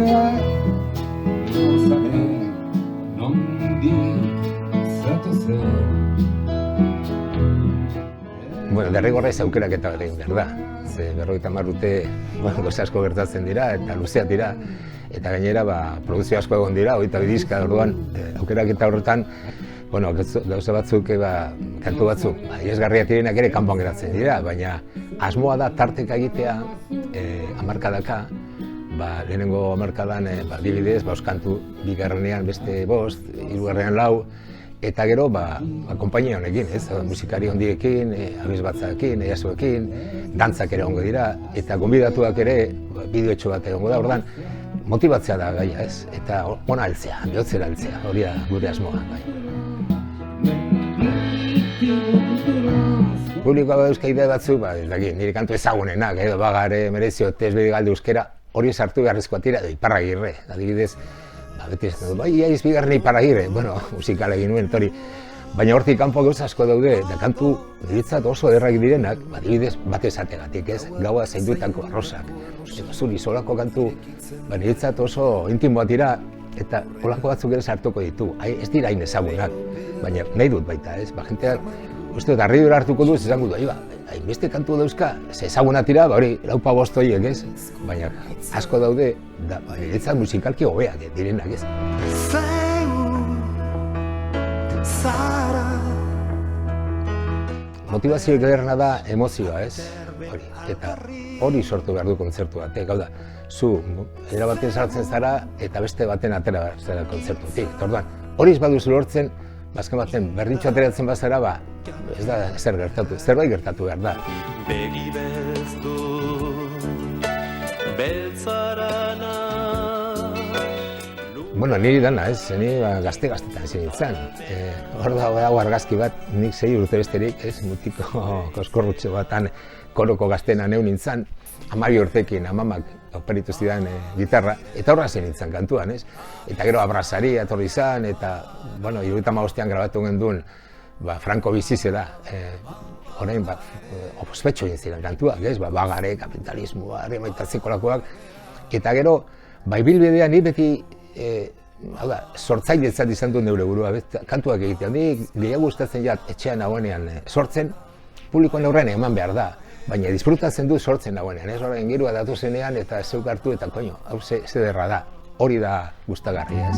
Zarea, gozaren, nondik zatozen. Bueno, derrigorrez aukeraketa bat egin behar da. Ze 50 urte gauza asko gertatzen dira eta luzeak dira. Eta gainera, produkzio asko egon dira, 22 diska, orduan, aukeraketa horretan, bueno, gauza batzuk, kantu batzuk, iesgarriak direnak ere kanpoan geratzen dira, baina asmoa da tarteka egitea, hamarkadaka, lehenengo hamarkadan, adibidez, kantu bigarrenean beste 5, hirugarrenean 4, eta gero, konpainia honekin, musikari hondiekin, abesbatzaekin, eiasoekin, dantzak ere egongo dira, eta gonbidatuak ere, bideotxo bat egongo da, orduan, motibatzea da gaia, eta ona heltzea, bihotzera heltzea, hori da gure asmoa. Publikoa dauzka idea batzuk, nire kantu ezagunenak, edo Bagare, Merezio, Tesbide Galde Euskera, hori sartu beharrezkoa tira, edo Iparragirre, adibidez, beti esan dut, Iaiz bigarren Iparragirre, bueno, musikal egin nuen, hori. Baina hortik kanpo gauza asko daude, eta kantu niretzat oso ederrak direnak, adibidez, bat esategatik, gaua zaindutako arrosak. Zuri, solako kantu, niretzat oso intimoak dira, eta holako batzuk ere sartuko ditu. Ez dira hain ezagunak, baina nahi dut baita, jenteak, uste dut, harridura hartuko duz, esango du, hainbeste kantu dauzka, ezagunak dira, hori, 4-5 horiek, baina asko daude, niretzat musikalki hobeak direnak, Motivazio ederrena da emozioa, eta hori sortu behar du kontzertu batek, hau da, zu era baten sartzen zara eta beste baten atera zara kontzertutik. Orduan, hori ez baduzu lortzen, azken baten berdintxo ateratzen bazara, ez da zer gertatu, zerbait gertatu behar da. Begi belztu, beltzarana. Bueno, niri dana, ni gazte-gaztetan ezin nintzen. Hor dago argazki bat, nik 6 urte besterik, mutiko koskorrutxo batan koroko gaztena neu nintzen, 12 urtekin amamak operitu zidan gitarra, eta horra zen nintzen kantuan, Eta gero abrazari etorri izan, eta, bueno, 75ean grabatu genduen, Franco bizizela, orain, ospetxo egin ziren kantuak, Bagare, kapitalismoa, remaitatzeko lakoak, eta gero, ibilbidean ni beti, sortzailetzat izan duen neure burua, kantuak egitean, ni gehiago gustatzen jat etxean nagoenean sortzen, publikoan aurrean eman behar da, baina disfrutatzen du sortzen nagoenean, orain girua datu zenean eta zeuk hartu eta koño, hau zederra da, hori da gustagarria,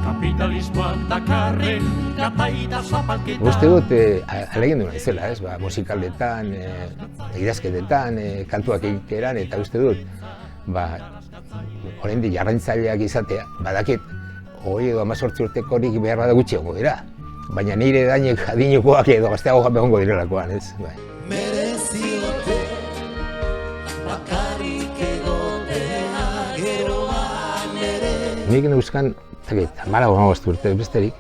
Kapitalismoak dakarren gataita zapalketa. Uste dut, alegendu naizela, musikaldetan, idazketetan, kantuak egiteran, eta uste dut, oraindik jarraitzaileak izatea, badakit, 20 edo 18 urteko horik behar bada gutxi egongo dira. Baina nire dainek adinekoak edo gazteago egongo direlakoan, Mereziote, bakarrik egotea, geroan ere. Nik neuzkan, 15 urte besterik,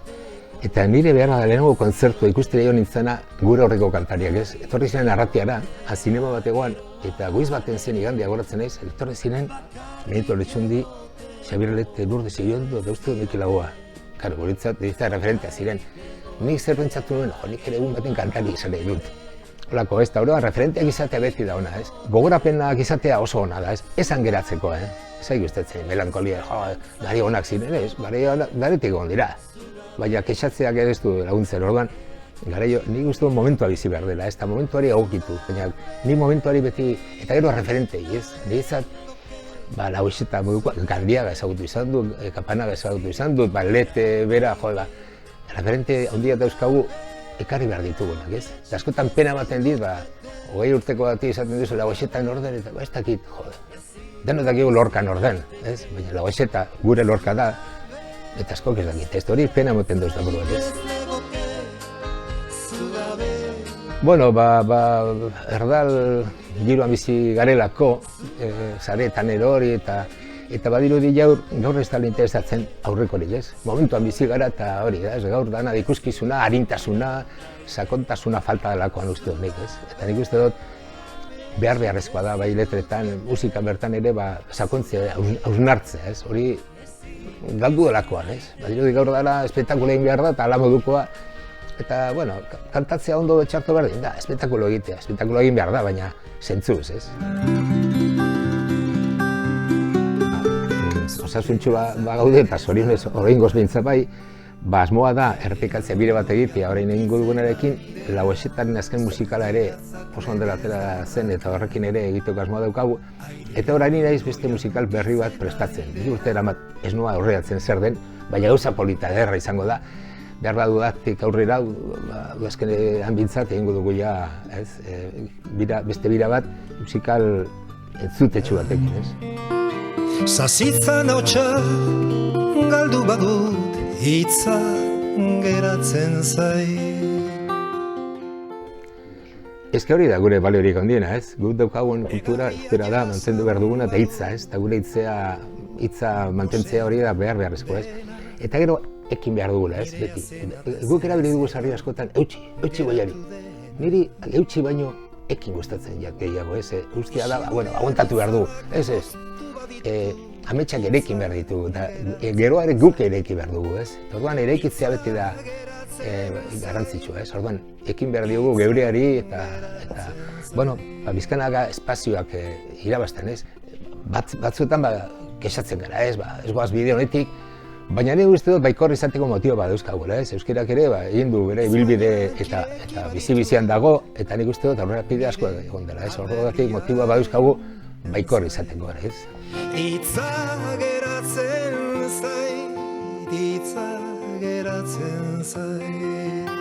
eta nire behar da lehenengo kontzertua ikustera jo nintzena gure horreko kantariak, Etorri ziren Arratiara, zinema bat egoan, eta goiz baten zen igandia goratzen naiz, etorri ziren, Benito Letxundi, Xabier Lete, Lourdes Illondo, eta uste dut Mikilagoa. Karo, guretzat, referentea ziren. Nik zer pentsatu nuen, nik ere egun baten kantari izan nahi dut. Holako, eta horrean, referenteak izatea beti da ona, Gogorapenak izatea oso ona da, esan geratzeko, Zai gustatzen, melankolia, gari onak ziren, garetik egon dira. Baina kexatzeak ere ez du laguntzen, orduan, nik uste dut momentua bizi behar dela, eta momentuari egokitu, baina nik momentuari beti, eta gero referentei, niretzat, Lauxeta moduko, Gandiaga ezagutu izan dut, Kapanaga ezagutu izan dut, Lete, Bera, referente handiak dauzkagu ekarri behar ditugunak, Eta askotan pena baten dit, 20 urteko bati izaten duzu Lauxetan orden, eta ez dakit, denotak egu Lorcan orden, baina Lauxeta gure Lorca da, eta askok ez dakit, ez hori pena moten dauz da buruak, Bueno, erdal giroan bizi garelako, zaretan erori eta badirudi gaur ez dala interesatzen aurrekorik, Momentuan bizi gara eta hori, gaur dana ikuskizuna, arintasuna, sakontasuna falta delakoan uste dut nik, Eta nik uste dut beharrezkoa da, bai letretan, musika bertan ere, sakontzea, hausnartzea, hori galdu delakoan, Badirudi gaur dala espektakula egin behar da eta ala modukoa, eta, bueno, kantatzea ondo txarto berdin da, espektakulo egitea, espektakulo egin behar da, baina zentzuz, osasuntxu gaude eta zorionez oraingoz behintzat bai, asmoa da errepikatzea bire bat egitea orain egingo dugunarekin, lau esetaren azken musikala ere oso ondela atera zen eta horrekin ere egiteko asmoa daukagu. Eta orain naiz beste musikal berri bat prestatzen. Bi urte eramat ez noa aurreratzen zer den, baina gauza polita ederra izango da. Behar badu datik aurrera, udazkenean bintzat egingo dugu ja, beste bira bat musikal entzutetxu batekin, ez? Zazitzan hautsa galdu badut hitza geratzen zai. Ezke hori da gure baliorik handiena, ez? Guk daukagun kultura da mantendu behar duguna eta hitza, ez? Eta gure hitza mantentzea hori da beharrezkoa, ez? Eta gero ekin behar dugula, ez? Beti. Guk erabili dugu sarri askotan eutsi goiari. Niri eutsi baino ekin gustatzen gehiago, ez? Guztia da, aguantatu behar dugu, ez? Ametsak erekin behar ditugu, eta geroare guk ereki behar dugu, ez? Orduan ereikitzea beti da garrantzitsua, ez? Orduan ekin behar diogu geureari eta bizkanaga espazioak irabazten, ez? Batzuetan kexatzen gara, ez? Ez goaz bide honetik, baina ere uste dut baikor izateko motibo bat dauzkagula, ez? Euskarak ere egin du bere ibilbide eta bizi-bizian dago, eta nik uste dut aurrerapide asko egon dela, ez? Horregatik motiboa badauzkagu baikor izateko, ez? Hitza geratzen zait, hitza geratzen zait.